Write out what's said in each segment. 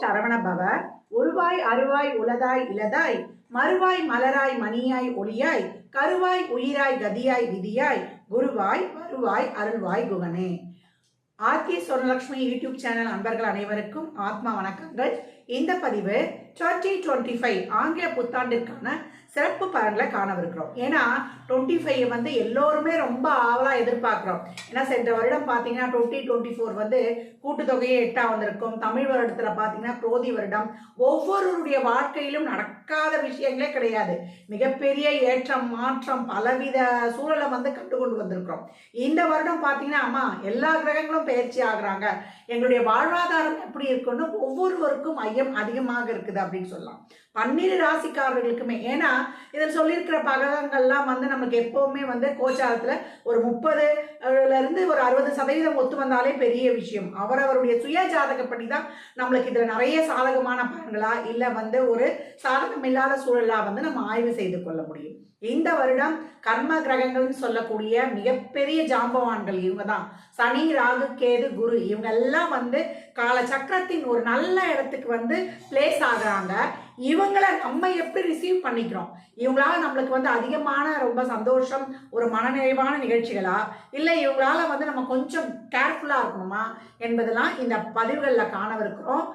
சரவண பவ. உருவாய் அருவாய் உளதாய் இலதாய் மறுவாய் மலராய் மணியாய் ஒளியாய் கருவாய் உயிராய் கதியாய் விதியாய் குருவாய் வருவாய் அருள்வாய் குகனே. ஆர்கே சொர்ணலக்ஷ்மி யூடியூப் சேனல் அன்பர்கள் அனைவருக்கும் ஆத்மா வணக்கங்கள். இந்த பதிவு 2025 ஆங்கில புத்தாண்டிற்கான சிறப்பு பலன்களை காணவிருக்கிறோம். ஏன்னா 25 எல்லோருமே ரொம்ப ஆவலாக எதிர்பார்க்குறோம். ஏன்னா சென்ற வருடம் பார்த்தீங்கன்னா 2024 கூட்டுத்தொகையே 8ஆக வந்திருக்கும். தமிழ் வருடத்தில் பார்த்தீங்கன்னா குரோதி வருடம். ஒவ்வொருவருடைய வாழ்க்கையிலும் நடக்காத விஷயங்களே கிடையாது. மிகப்பெரிய ஏற்றம் மாற்றம் பலவித சூழலை கண்டு கொண்டு வந்திருக்கிறோம். இந்த வருடம் பார்த்தீங்கன்னா அம்மா எல்லா கிரகங்களும் பயிற்சி ஆகுறாங்க, எங்களுடைய வாழ்வாதாரம் எப்படி இருக்குன்னு ஒவ்வொருவருக்கும் ஐயம் அதிகமாக இருக்குது அப்படின்னு சொல்லலாம். 12 ராசிக்காரர்களுக்குமே. ஏன்னா இதில் சொல்லியிருக்கிற பகங்கள்லாம் நமக்கு எப்பவுமே கோச்சாரத்தில் ஒரு 30லேருந்து ஒரு 60% ஒத்து வந்தாலே பெரிய விஷயம். அவரவருடைய சுய ஜாதகப்படி தான் நம்மளுக்கு இதில் நிறைய சாதகமான பலன்களா இல்லை ஒரு சாதகம் இல்லாத சூழலா நம்ம ஆய்வு செய்து கொள்ள முடியும். இந்த வருடம் கர்ம கிரகங்கள்னு சொல்லக்கூடிய மிகப்பெரிய ஜாம்பவான்கள் இவங்க தான். சனி, ராகு, கேது, குரு இவங்க எல்லாம் கால சக்கரத்தின் ஒரு நல்ல இடத்துக்கு பிளேஸ் ஆகுறாங்க. இவங்களை நம்ம எப்படி ரிசீவ் பண்ணிக்கிறோம், இவங்களால நம்மளுக்கு அதிகமான ரொம்ப சந்தோஷம் ஒரு மனநிறைவான நிகழ்ச்சிகளா இல்லை இவங்களால நம்ம கொஞ்சம் கேர்ஃபுல்லாக இருக்கணுமா என்பதெல்லாம் இந்த பதிவுகளில் காணவிருக்கிறோம்.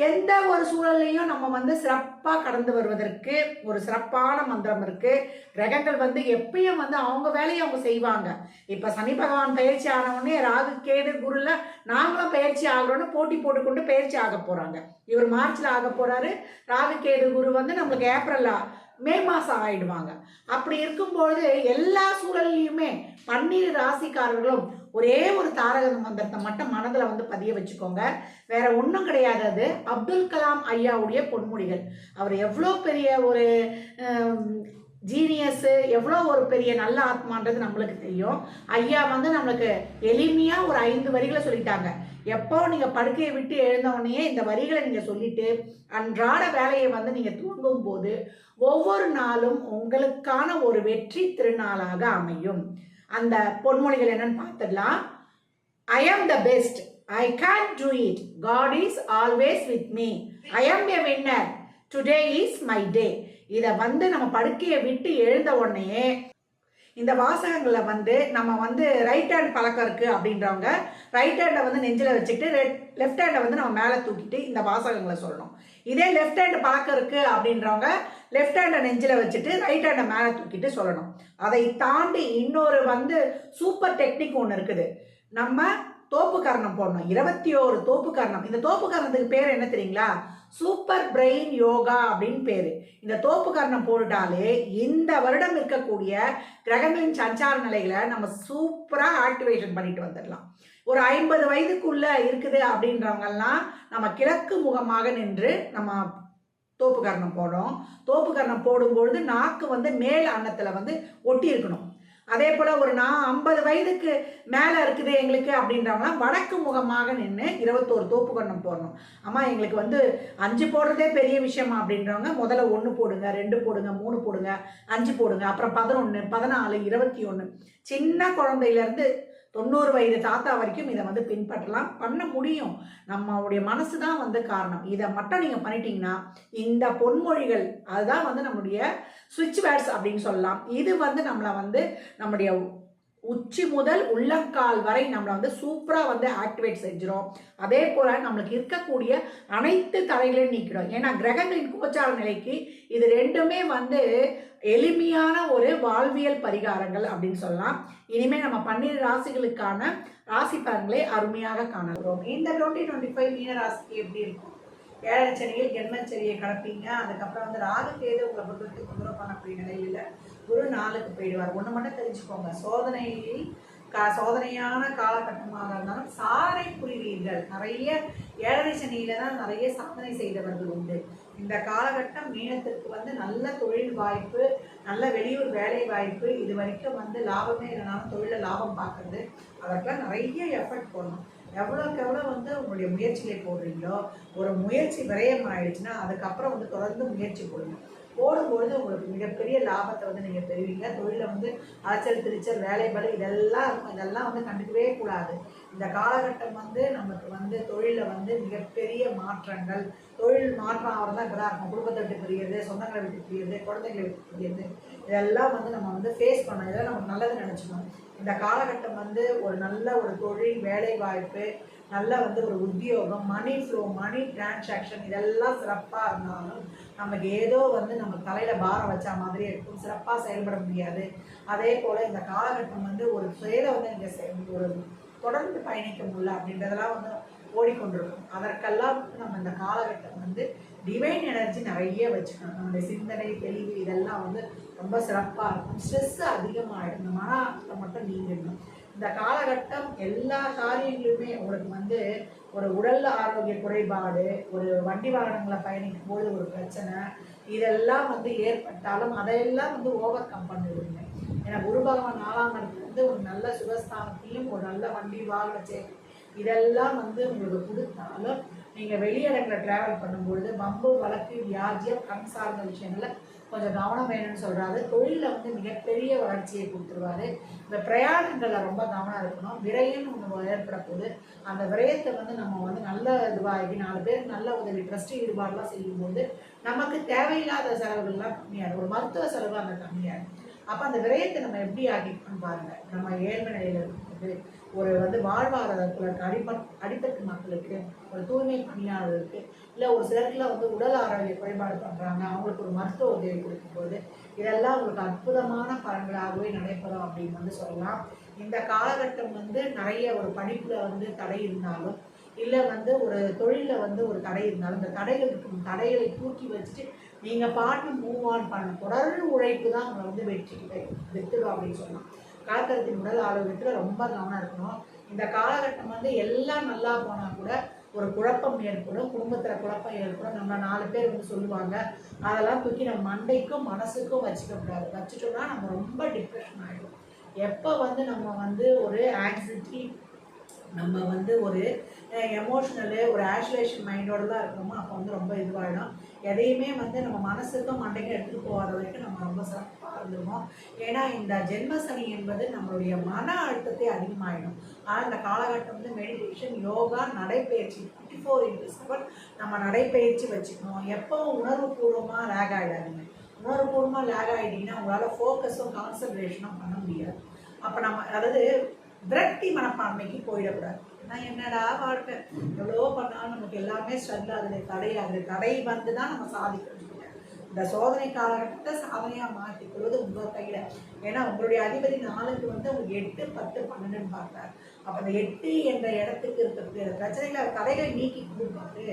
எந்த ஒரு சூழலையும் நம்ம சிறப்பாக கடந்து வருவதற்கு ஒரு சிறப்பான மந்திரம் இருக்கு. கிரகங்கள் எப்பயும் அவங்க வேலையை அவங்க செய்வாங்க. இப்போ சனி பகவான் பயிற்சி ஆனவுடனே ராகு, கேது, குருல நாங்களும் பயிற்சி ஆகிறோன்னு போட்டி போட்டுக்கொண்டு பயிற்சி ஆக போறாங்க. இவர் மார்ச்ல ஆக போறாரு. ராகு, கேது, குரு நம்மளுக்கு ஏப்ரல்ல மே மாதம் ஆயிடுவாங்க. அப்படி இருக்கும்பொழுது எல்லா சூழல்லையுமே 12 ராசிக்காரர்களும் ஒரே ஒரு தாரக மந்திரத்தை மட்டும் மனதில் பதிய வச்சுக்கோங்க. வேற ஒன்றும் கிடையாது. அது அப்துல் கலாம் ஐயாவுடைய பொன்மொழிகள். அவர் எவ்வளோ பெரிய ஒரு ஜீனியஸ், எவ்வளோ ஒரு பெரிய நல்ல ஆத்மான்றது நம்மளுக்கு தெரியும். ஐயா நம்மளுக்கு எளிமையாக ஒரு 5 வரிகளை சொல்லிட்டாங்க. எப்போ நீங்கள் படுக்கையை விட்டு எழுந்தவுடனே இந்த வரிகளை நீங்கள் சொல்லிட்டு அன்றாட வேலையை நீங்கள் துவங்கும் போது ஒவ்வொரு நாளும் உங்களுக்கான ஒரு வெற்றி திருநாளாக அமையும். அந்த பொன்மொழிகள் என்னன்னு பார்த்துடலாம். I am the best. I can't do it. God is always with me. I am a winner. Today is my day. இதை நம்ம படுக்கையை விட்டு எழுந்த உடனே இந்த வாசகங்களை நம்ம ரைட் ஹேண்ட் பழக்கம் இருக்கு அப்படின்றவங்க ரைட் ஹேண்டை நெஞ்சில் வச்சுக்கிட்டு லெஃப்ட் ஹேண்டை நம்ம மேலே தூக்கிட்டு இந்த வாசகங்களை சொல்லணும். இதே லெஃப்ட் ஹேண்ட் பழக்கம் இருக்கு அப்படின்றவங்க லெஃப்ட் ஹேண்டை நெஞ்சில் வச்சுட்டு ரைட் ஹேண்டை மேலே தூக்கிட்டு சொல்லணும். அதை தாண்டி இன்னொரு சூப்பர் டெக்னிக் ஒன்று இருக்குது. நம்ம தோப்பு கரணம் போடணும். 21 தோப்பு கரணம். இந்த தோப்பு கரணத்துக்கு பேர் என்ன தெரியுங்களா? சூப்பர் பிரெயின் யோகா அப்படின்னு பேரு. இந்த தோப்பு கரணம் போட்டுட்டாலே இந்த வருடம் இருக்கக்கூடிய கிரகங்களின் சஞ்சார நிலைகளை நம்ம சூப்பரா ஆக்டிவேஷன் பண்ணிட்டு வந்துடலாம். ஒரு 50 வயதுக்குள்ள இருக்குது அப்படின்றவங்கெல்லாம் நம்ம கிழக்கு முகமாக நின்று நம்ம தோப்பு கரணம் போடுறோம். தோப்பு கரணம் போடும்பொழுது நாக்கு மேல் அன்னத்துல ஒட்டி இருக்கணும். அதே போல ஒரு 50 வயதுக்கு மேல இருக்குது எங்களுக்கு அப்படின்றவங்களாம் வடக்கு முகமாக நின்று 21 தோப்பு கரணம் போடணும். அம்மா எங்களுக்கு 5 போடுறதே பெரிய விஷயமா அப்படின்றவங்க முதல்ல 1 போடுங்க, 2 போடுங்க, 3 போடுங்க, 5 போடுங்க, அப்புறம் 11, 14, 21. சின்ன குழந்தையிலேருந்து 90 வயது தாத்தா வரைக்கும் இதை பின்பற்றலாம், பண்ண முடியும். நம்மளுடைய மனசு தான் காரணம். இதை மட்டும் நீங்கள் பண்ணிட்டீங்கன்னா இந்த பொன்மொழிகள் அதுதான் நம்மளுடைய சுவிட்ச் வேர்ட்ஸ் அப்படின்னு சொல்லலாம். இது நம்மளை நம்முடைய உச்சி முதல் உள்ளங்கால் வரை நம்மளை சூப்பராக ஆக்டிவேட் செஞ்சிடும். அதே போல் நம்மளுக்கு இருக்கக்கூடிய அனைத்து தடைகளையும் நீக்கிடும். ஏன்னா கிரகங்களின் கோச்சார நிலைக்கு இது ரெண்டுமே எளிமையான ஒரு வாழ்வியல் பரிகாரங்கள் அப்படின்னு சொல்லலாம். இனிமேல் நம்ம 12 ராசிகளுக்கான ராசி பலன்களை அருமையாக காணலாம். இந்த 2025 மீன ராசிக்கு எப்படி இருக்கும்? 7 சனியில் ஜென்மச்சரியை கடப்பீங்க. அதுக்கப்புறம் ராகு, கேது உங்களை பொறுத்து தொந்தரவு பண்ணக்கூடிய நிலையில் குரு 4க்கு போயிடுவார். ஒன்று மட்டும் தெரிஞ்சுக்கோங்க, சோதனையான காலகட்டமாக இருந்தாலும் சாதனை புரிவீர்கள். நிறைய 7 சனியில தான் நிறைய சாதனை செய்தவர்கள் உண்டு. இந்த காலகட்டம் மீனத்திற்கு நல்ல தொழில் வாய்ப்பு, நல்ல வெளியூர் வேலை வாய்ப்பு, இது வரைக்கும் லாபமே இல்லைனாலும் தொழில லாபம் பார்க்கறது, அதற்கெல்லாம் நிறைய எஃபர்ட் போடணும். எவ்வளோக்கு எவ்வளோ உங்களுடைய முயற்சிகளை போடுறீங்களோ, ஒரு முயற்சி விரயம் ஆயிடுச்சுன்னா அதுக்கப்புறம் தொடர்ந்து முயற்சி போடுங்க. போடும்பொழுது உங்களுக்கு மிகப்பெரிய லாபத்தை வந்து நீங்கள் பெறுவீங்க. தொழிலில் வந்து அலைச்சல் திருச்சல் வேலைப்பளு இதெல்லாம் வந்து கண்டுக்கவே கூடாது. இந்த காலகட்டம் வந்து நமக்கு வந்து தொழிலில் வந்து மிகப்பெரிய மாற்றங்கள், தொழில் மாற்றம் ஆகிறதா இப்போ தான் இருக்கும். குடும்பத்தை விட்டு பிரியறது, சொந்தங்களை விட்டு பிரியறது, குழந்தைங்களை விட்டு பிரியறது, இதெல்லாம் வந்து நம்ம வந்து ஃபேஸ் பண்ணணும். இதெல்லாம் நமக்கு நல்லது நினச்சிக்கணும். இந்த காலகட்டம் வந்து ஒரு நல்ல ஒரு தொழில், வேலை வாய்ப்பு, நல்ல வந்து ஒரு உத்தியோகம், மணி ஃப்ளோ, மணி டிரான்சாக்ஷன் இதெல்லாம் சிறப்பாக இருந்தாலும் நமக்கு ஏதோ வந்து நம்ம தலையில் பாரம் வச்சா மாதிரி இருக்கும். சிறப்பாக செயல்பட முடியாது. அதே போல் இந்த காலகட்டம் வந்து ஒரு செயலை வந்து நீங்கள் ஒரு தொடர்ந்து பயணிக்க முடியல அப்படின்றதெல்லாம் வந்து ஓடிக்கொண்டிருக்கும். அதற்கெல்லாம் நம்ம இந்த காலகட்டம் வந்து டிவைன் எனர்ஜி நிறைய வச்சுக்கணும். நம்மளுடைய சிந்தனை தெளிவு இதெல்லாம் வந்து ரொம்ப சிறப்பாக இருக்கும். ஸ்ட்ரெஸ் அதிகமாகிடும். இந்த மன அழுத்தம் மட்டும் நீங்கிடணும். இந்த காலகட்டம் எல்லா காரியங்களுமே உங்களுக்கு வந்து ஒரு உடல் ஆரோக்கிய குறைபாடு, ஒரு வண்டி வாகனங்களை பயணிக்கும் போது ஒரு பிரச்சனை, இதெல்லாம் வந்து ஏற்பட்டாலும் அதையெல்லாம் வந்து ஓவர் கம் பண்ணிவிடுங்க. ஏன்னா குரு பகவான் 4ஆம் இடத்துல வந்து ஒரு நல்ல சுகஸ்தானத்தையும் ஒரு நல்ல வண்டி வாகன சேர்க்கை இதெல்லாம் வந்து உங்களுக்கு கொடுத்தாலும் நீங்கள் வெளியிடங்களை ட்ராவல் பண்ணும்பொழுது வம்பு வழக்கு வியாஜியம் கண் சார்ந்த விஷயங்களில் கொஞ்சம் கவனம் வேணும்னு சொல்கிறாரு. தொழிலில் வந்து மிகப்பெரிய வளர்ச்சியை கொடுத்துருவாரு. இந்த பிரயாணங்களில் ரொம்ப கவனம் இருக்கணும். விரயம் ஒன்று ஏற்படப்போது அந்த விரயத்தை வந்து நம்ம வந்து நல்ல இதுவாகி 4 பேருக்கு நல்ல உதவி ட்ரஸ்ட் ஈடுபாடெலாம் செய்யும்போது நமக்கு தேவையில்லாத செலவுகள்லாம் கம்மியாகும். ஒரு மருத்துவ செலவு அந்த கம்மியாகும். அப்போ அந்த விரயத்தை நம்ம எப்படி ஆகிக்கணும்னு பாருங்கள். நம்ம ஏழ்மை நிலையில் இருக்கும்போது ஒரு வந்து வாழ்வாதாரத்தில் அடித்தட்டு மக்களுக்கு, ஒரு தூய்மை பணியாளர்களுக்கு, இல்லை ஒரு சிலருக்குலாம் வந்து உடல் ஆரோக்கிய குறைபாடு பண்ணுறாங்க, அவங்களுக்கு ஒரு மருத்துவ உதவி கொடுக்கும்போது இதெல்லாம் உங்களுக்கு அற்புதமான பலன்களாகவே நடைபெறும் அப்படின்னு வந்து சொல்லலாம். இந்த காலகட்டம் வந்து நிறைய ஒரு படிப்பில் வந்து தடை இருந்தாலும், இல்லை வந்து ஒரு தொழிலில் வந்து ஒரு தடை இருந்தாலும், இந்த தடைகள் இருக்கும். தடைகளை தூக்கி வச்சுட்டு நீங்கள் பாட்டு மூவ் ஆன் பண்ணணும். தொடர் உழைப்பு தான் உங்களை வந்து வெற்றிடும் அப்படின்னு சொல்லலாம். காலகட்டத்தின் உடல் ஆரோக்கியத்தில் ரொம்ப கவனம் இருக்கணும். இந்த காலகட்டம் வந்து எல்லாம் நல்லா போனால் கூட ஒரு குழப்பம் ஏற்படும். குடும்பத்தில் குழப்பம் ஏற்படும். நம்ம 4 பேர் வந்து சொல்லுவாங்க. அதெல்லாம் தூக்கி நம்ம மண்டைக்கும் மனசுக்கும் வச்சுக்கக்கூடாது. வச்சுட்டோம்னா நம்ம ரொம்ப டிப்ரெஷன் ஆகிடும். எப்போ வந்து நம்ம வந்து ஒரு ஆங்ஸைட்டி, நம்ம வந்து ஒரு எமோஷ்னலு, ஒரு ஆஷுலேஷன் மைண்டோடு தான் இருக்கிறோமோ அப்போ வந்து ரொம்ப இதுவாகிடும். எதையுமே வந்து நம்ம மனசுக்கும் மண்டைக்கும் எடுத்துகிட்டு போகாத வரைக்கும் நம்ம ரொம்ப சிறப்பாக இருந்துருவோம். ஏன்னா இந்த ஜென்மசனி என்பது நம்மளுடைய மன அழுத்தத்தை அதிகமாகிடும். ஆனால் இந்த காலகட்டம் வந்து மெடிடேஷன், யோகா, நடைப்பயிற்சி 24/7 நம்ம நடைப்பயிற்சி வச்சுக்கணும். எப்போவும் உணர்வுபூர்வமாக லேக் ஆகிடாதீங்க. உணர்வுபூர்வமாக லேக் ஆகிட்டிங்கன்னா உங்களால் ஃபோக்கஸும் கான்சன்ட்ரேஷனும் பண்ண முடியாது. அப்போ நம்ம அதாவது விரக்தி மனப்பான்மைக்கு போயிடக்கூடாது. நான் என்னடா வாழ்க்கை எவ்வளோ பண்ணாலும் நமக்கு எல்லாமே ஸ்ட்ரகிள் ஆகுது, தடையாகுது. தடை வந்து தான் நம்ம சாதிக்கணும். இந்த சோதனை காலகட்டத்தை சாதனையாக மாற்றிக்கொள்வது உங்கள் கையில். ஏன்னா உங்களுடைய அதிபதி 4க்கு வந்து உங்களுக்கு 8, 10, 12ன்னு பார்த்தார். அப்போ அந்த 8 என்ற இடத்துக்கு இருக்கக்கூடிய பிரச்சனைகளை தடைகளை நீக்கி கொடுப்பாரு.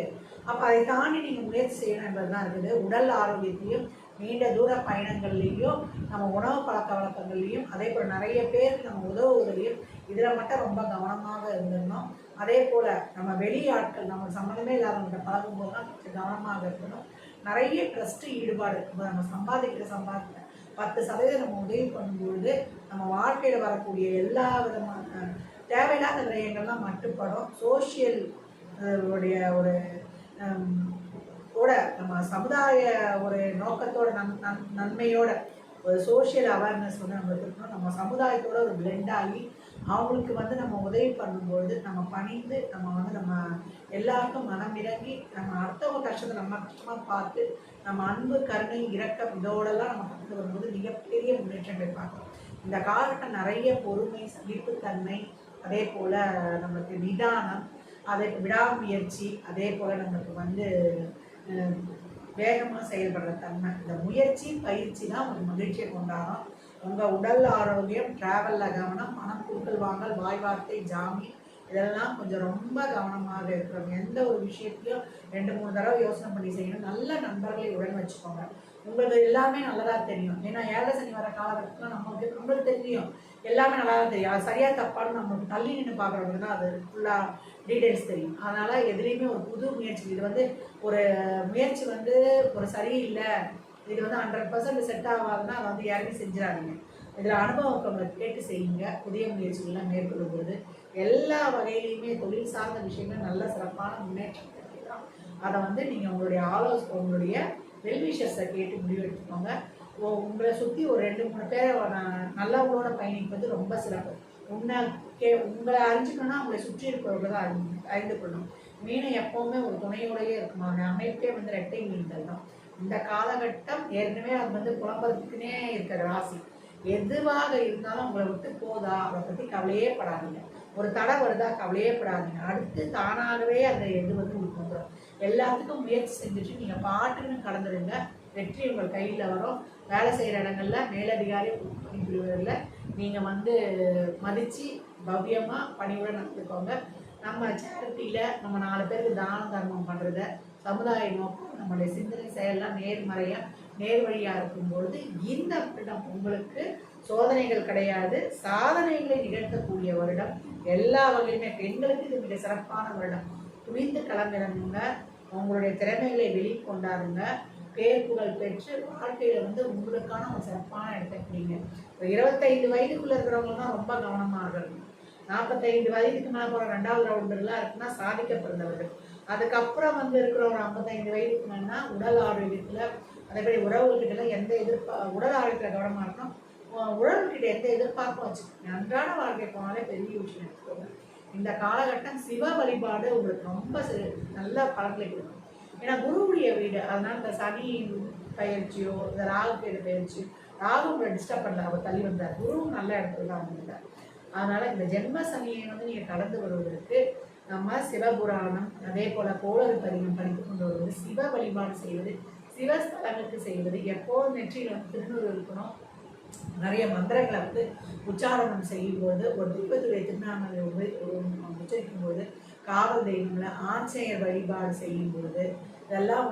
அப்போ அதை தாண்டி நீங்கள் முயற்சி செய்யணும் என்பது தான் இருக்குது. உடல் ஆரோக்கியத்தையும் நீண்ட தூர பயணங்கள்லேயும் நம்ம உணவு பழக்க வழக்கங்கள்லையும் அதே போல் நிறைய பேருக்கு நம்ம உதவுவதிலையும் இதில் மட்டும் ரொம்ப கவனமாக இருந்துடணும். அதே போல் நம்ம வெளியாட்கள் நம்ம சம்மந்தமே இல்லாதவங்கிட்ட பழகும்போது தான் கொஞ்சம் கவனமாக இருக்கணும். நிறைய ட்ரஸ்ட்டு ஈடுபாடு இருக்கும்போது நம்ம சம்பாதிக்கிற 10% நம்ம உதவி பண்ணும்பொழுது நம்ம வாழ்க்கையில் வரக்கூடிய எல்லா விதமான தேவையில்லாத விரயங்கள்லாம் மட்டுப்படும். சோஷியல் உடைய ஒரு கூட நம்ம சமுதாய ஒரு நோக்கத்தோட நன்மையோட ஒரு சோஷியல் அவேர்னஸ் வந்து நம்மளுக்கு இருக்கணும். நம்ம சமுதாயத்தோட ஒரு பிளெண்ட் ஆகி அவங்களுக்கு வந்து நம்ம உதவி பண்ணும்போது நம்ம பணிந்து நம்ம எல்லாருக்கும் மனம் இறங்கி நம்ம அடுத்தவங்க கஷ்டத்தை நம்ம கஷ்டமாக பார்த்து நம்ம அன்பு, கருணை, இரக்கம் இதோடலாம் நம்ம கற்றுட்டு வரும்போது மிகப்பெரிய முன்னேற்றங்கள் பார்க்கலாம். இந்த காலகட்டம் நிறைய பொறுமை, சகிப்புத்தன்மை, அதே போல் நம்மளுக்கு நிதானம், அதே விடாமுயற்சி, அதே போல் நம்மளுக்கு வந்து வேகமாக செயல்படுற தன்மை, இந்த முயற்சி பயிற்சி தான் ஒரு மகிழ்ச்சியை கொண்டாடும். உங்கள் உடல் ஆரோக்கியம், ட்ராவலில் கவனம், மனம் கொடுக்கல் வாங்கல், வாய் வார்த்தை, ஜாமீன் இதெல்லாம் கொஞ்சம் ரொம்ப கவனமாக இருக்கிறோம். எந்த ஒரு விஷயத்தையும் 2-3 தடவை யோசனை பண்ணி செய்யணும். நல்ல நண்பர்களை உடன் வச்சுக்கோங்க. உங்களுக்கு எல்லாமே நல்லதாக தெரியும். ஏன்னா 7 சனி வர காலகட்டத்தில் நம்மளுக்கு தெரியும், எல்லாமே நல்லா தான் தெரியும். அது சரியாக தப்பான்னு நம்மளுக்கு தள்ளி நின்று பார்க்குறவங்க தான் அது ஃபுல்லாக டீட்டெயில்ஸ் தெரியும். அதனால் எதுலேயுமே ஒரு புது முயற்சி, இது வந்து ஒரு முயற்சி வந்து ஒரு சரியில்லை, இது வந்து 100% செட் ஆகாதுன்னா அதை வந்து இறங்கி செஞ்சிடாதீங்க. இதில் அனுபவங்களை கேட்டு செய்யுங்க. புதிய முயற்சிகள்லாம் மேற்கொள்ளும் பொழுது எல்லா வகையிலையுமே தொழில் சார்ந்த விஷயங்கள் நல்ல சிறப்பான முன்னேற்றம் கிடைக்கலாம். அதை வந்து நீங்கள் உங்களுடைய வெல்விஷர்ஸை கேட்டு முடிவு எடுத்துக்கோங்க. உங்களை சுற்றி ஒரு 2-3 பேரை நல்லவங்களோட பயணிப்பது ரொம்ப சிறப்பு. உங்களை அறிஞ்சுக்கணும்னா உங்களை சுற்றி இருக்கிறவங்க தான் அறிந்து கொள்ளணும். மீன் எப்பவுமே ஒரு துணையோடையே இருக்கணும். அந்த அமைப்பே வந்து இரட்டை மீன்கள் தான். இந்த காலகட்டம் ஏற்கனவே அது புலம்புறதுக்குன்னே இருக்கிற ராசி. எதுவாக இருந்தாலும் உங்களை விட்டு போதா அதை பற்றி கவலையே படாதீங்க. ஒரு தடை வருதா கவலையே படாதீங்க. அடுத்து தானாகவே அந்த உங்களுக்கு வந்துடும். எல்லாத்துக்கும் முயற்சி செஞ்சுட்டு நீங்கள் பாட்டுன்னு கடந்துடுங்க. வெற்றி உங்கள் கையில் வரும். வேலை செய்கிற இடங்கள்ல மேலதிகாரி பணிபுரிவதில் நீங்கள் மதித்து பவ்யமாக பணிவுடன் நடந்துக்கோங்க. நம்ம சேரிட்டியில் நம்ம 4 பேருக்கு தான தர்மம் பண்ணுறத சமுதாய நோக்கம் நம்மளுடைய சிந்தனை செயலாம் நேர்மறையாக நேர்வழியாக இருக்கும்பொழுது இந்த வருடம் உங்களுக்கு சோதனைகள் கிடையாது, சாதனைகளை நிகழ்த்தக்கூடிய வருடம். எல்லா வகையுமே பெண்களுக்கு இது மிக சிறப்பான வருடம். துணிந்து களமிறங்குங்க, உங்களுடைய திறமைகளை வெளிக்கொண்டாருங்க, பேர் புகழ் பெற்று வாழ்க்கையில் உங்களுக்கான ஒரு சிறப்பான இடத்தை பிடிங்க. 25 வயதுக்குள்ளே இருக்கிறவங்க தான் ரொம்ப கவனமாக இருக்கணும். 45 வயதுக்கு மேலே போகிற 2வது ரவுண்டர்லாம் இருக்குன்னா சாதிக்க பிறந்தவர்கள். அதுக்கப்புறம் இருக்கிற ஒரு 55 வயதுக்கு மேலேனா உடல் ஆரோக்கியத்தில் அதேபடி உறவுகிட்ட எந்த உடல் ஆரோக்கியத்தில் கவனமாக இருக்கணும். உறவுகிட்ட எந்த எதிர்பார்ப்பும் வச்சுக்கோங்க. அன்றாட வாழ்க்கை போனாலே பெரிய விஷயம் எடுத்துக்கோங்க. இந்த காலகட்டம் சிவ வழிபாடு உங்களுக்கு ரொம்ப நல்ல பலன்களை கொடுக்கும். ஏன்னா குருவுடைய வீடு, அதனால இந்த சனி பயிற்சியோ இந்த ராகு பயிற்சி, ராகு உங்களை டிஸ்டர்ப் பண்ணல, அவர் தள்ளி வந்தார். குருவும் நல்ல இடத்துல தான் வந்திருந்தார். அதனால இந்த ஜென்ம சனியை நீங்கள் கடந்து வருவதற்கு நம்ம சிவபுராணம் அதே போல கோளறு பதிகம் படித்து கொண்டு வருவது, சிவ வழிபாடு செய்வது, சிவஸ்தலங்களுக்கு செய்வது, எப்போதும் நெற்றியில் திருநூறு இருக்கணும். நிறைய மந்திரங்களை உச்சாரணம் செய்யும்போது, ஒரு தெய்வத்துடைய திருநாமங்களை உச்சரிக்கும்போது, காவல் தெய்வங்களை ஆஞ்சநேயர் வழிபாடு செய்யும்போது இதெல்லாம்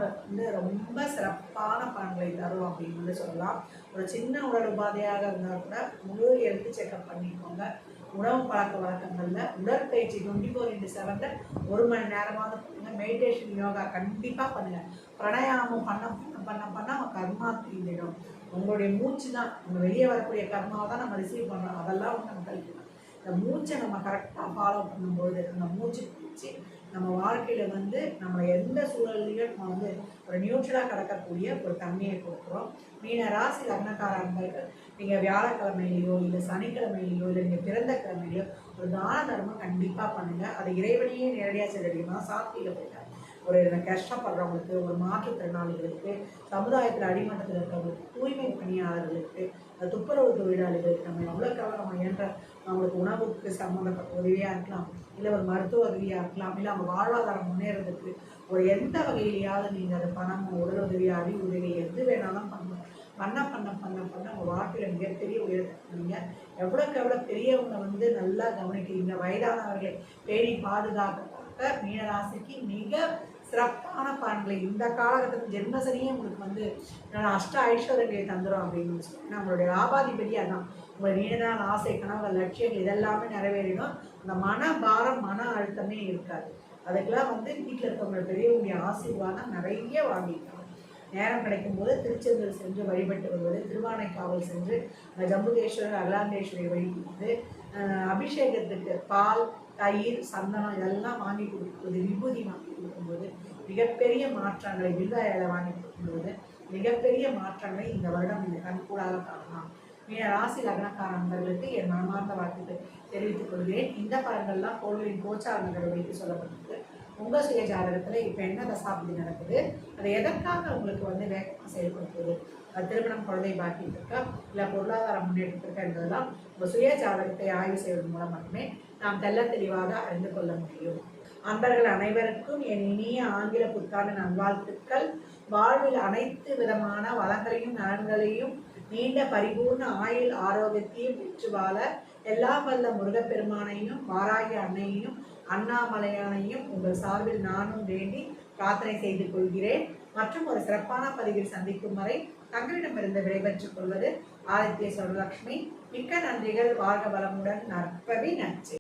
ரொம்ப சிறப்பான பலன்களை தரும் அப்படின்னு சொல்லலாம். ஒரு சின்ன உடல் உபாதையாக இருந்தால் கூட முழு ஹெல்த் செக்அப் பண்ணிக்கோங்க. உணவு பழக்க வழக்கங்களில் உடற்பயிற்சி 24/7 1 மணி நேரமாவது பண்ணுங்கள். மெடிடேஷன் யோகா கண்டிப்பாக பண்ணுங்கள். பிராணாயாமம் பண்ண பண்ண பண்ண நம்ம கர்மா தீர்ந்துடும். உங்களுடைய மூச்சு தான் நம்ம வெளியே வரக்கூடிய கர்மாவை தான் நம்ம ரிசீவ் பண்ணுறோம். அதெல்லாம் நம்ம கழிக்கணும். இந்த மூச்சை நம்ம கரெக்டாக ஃபாலோ பண்ணும்போது அந்த மூச்சு பிடிச்சி நம்ம வாழ்க்கையில் நம்ம எந்த சூழல்லையும் நம்ம ஒரு நியூட்ரலாக கிடக்கக்கூடிய ஒரு தன்மையை கொடுக்குறோம். மீன ராசி லக்னக்கார அன்பர்கள் நீங்கள் வியாழக்கிழமையிலையோ இல்லை சனிக்கிழமையிலையோ இல்லை நீங்கள் பிறந்த கிழமையிலையோ ஒரு தான தர்மம் கண்டிப்பாக பண்ணுங்கள். அது இறைவனையே நேரடியாக செய்யறீங்கன்னா சாத்தியில் போயிட்டாங்க. ஒரு கஷ்டப்படுறவங்களுக்கு, ஒரு மாற்றுத்திறனாளிகளுக்கு, சமுதாயத்தில் அடிமட்டத்தில் இருக்கிறவங்களுக்கு, தூய்மை பணியாளர்களுக்கு, துப்புரவு தொழிலாளிகளுக்கு நம்ம எவ்வளோக்காக நம்ம இயன்ற அவங்களுக்கு உணவுக்கு சம்மந்தப்பட்ட உதவியாக இருக்கலாம், இல்லை ஒரு மருத்துவ உதவியாக இருக்கலாம், இல்லை அவங்க வாழ்வாதாரம் முன்னேறதுக்கு ஒரு எந்த வகையிலையாவது நீங்கள் அது பணம், உடல் உதவி, அறிவு உதவி எது வேணாலும் பண்ண உங்கள் வாழ்க்கையில் மிகப்பெரிய உயரத்தை நீங்கள் எவ்வளோக்கு எவ்வளோ பெரியவங்க நல்லா கவனிக்கிறீங்க. வயதானவர்களை பேணி பாதுகாக்க மீனராசிக்கு மிக சிறப்பான பலன்களை இந்த காலகட்டத்தில் ஜென்மசனியே உங்களுக்கு அஷ்ட ஐஸ்வர்யங்களை தந்துடும் அப்படின்னு சொல்லி நம்மளுடைய லாபாதிபதி அதான். உங்கள் நீண்ட நாள் ஆசை, கனவுகள், லட்சியங்கள் இதெல்லாமே நிறைவேறிடும். அந்த மன பாரம், மன அழுத்தமே இருக்காது. அதுக்கெல்லாம் வீட்டில் இருக்கவங்க பெரியவங்களுடைய ஆசீர்வாதம் நிறைய வாங்கிக்கலாம். நேரம் கிடைக்கும் போது திருச்செந்தூர் சென்று வழிபட்டு வருவது, திருவானைக்காவல் சென்று ஜம்புகேஸ்வரர், அகிலாண்டேஸ்வரி வழிபடுவது, அபிஷேகத்துக்கு பால், தயிர், சந்தனம் இதெல்லாம் வாங்கி கொடுக்கும்போது, விபூதி வாங்கி கொடுக்கும்போது மிகப்பெரிய மாற்றங்களை, வில்வ இலை வாங்கி கொடுக்கும்போது மிகப்பெரிய மாற்றங்களை இந்த வருடம் நீங்கள் கண்கூடாக காணலாம். ராசி லக்னக்கார நண்பர்களுக்கு என் மனமார்ந்த வாழ்த்துக்களை தெரிவித்துக் கொள்கிறேன். இந்த பலன்கள்லாம் கோள்களின் கோச்சாரங்களை வைத்து சொல்லப்பட்டிருக்கு. உங்கள் சுய ஜாதகத்தில் இப்போ என்ன தசாபதி நடக்குது, அது எதற்காக உங்களுக்கு வேகமாக செயல்படுத்துது, அது திருமணம், குழந்தை பாக்கிட்டு இருக்கா, இல்லை பொருளாதார முன்னேற்றத்திற்கா என்பதெல்லாம் உங்கள் சுய ஜாதகத்தை ஆய்வு செய்வதன் மூலம் மட்டுமே நாம் தெளிவாக அறிந்து கொள்ள முடியும். அன்பர்கள் அனைவருக்கும் என் இனிய ஆங்கில புத்தாண்டு நல்வாழ்த்துக்கள். வாழ்வில் அனைத்து விதமான வளங்களையும் நலன்களையும் நீண்ட பரிபூர்ண ஆயுள் ஆரோக்கியத்தையும் பெற்று வாழ எல்லாம் வல்ல முருகப்பெருமானையும் வாராகி அன்னையையும் அண்ணாமலையானையும் உங்கள் சார்பில் நானும் வேண்டி பிரார்த்தனை செய்து கொள்கிறேன். மற்றும் ஒரு சிறப்பான பதிவில் சந்திக்கும் வரை தங்களிடமிருந்து விடைபெற்றுக் கொள்வது ஆதித்ய சௌரலட்சுமி. மிக்க நன்றிகள். வாழ்க வளமுடன். நற்பவி நன்றி.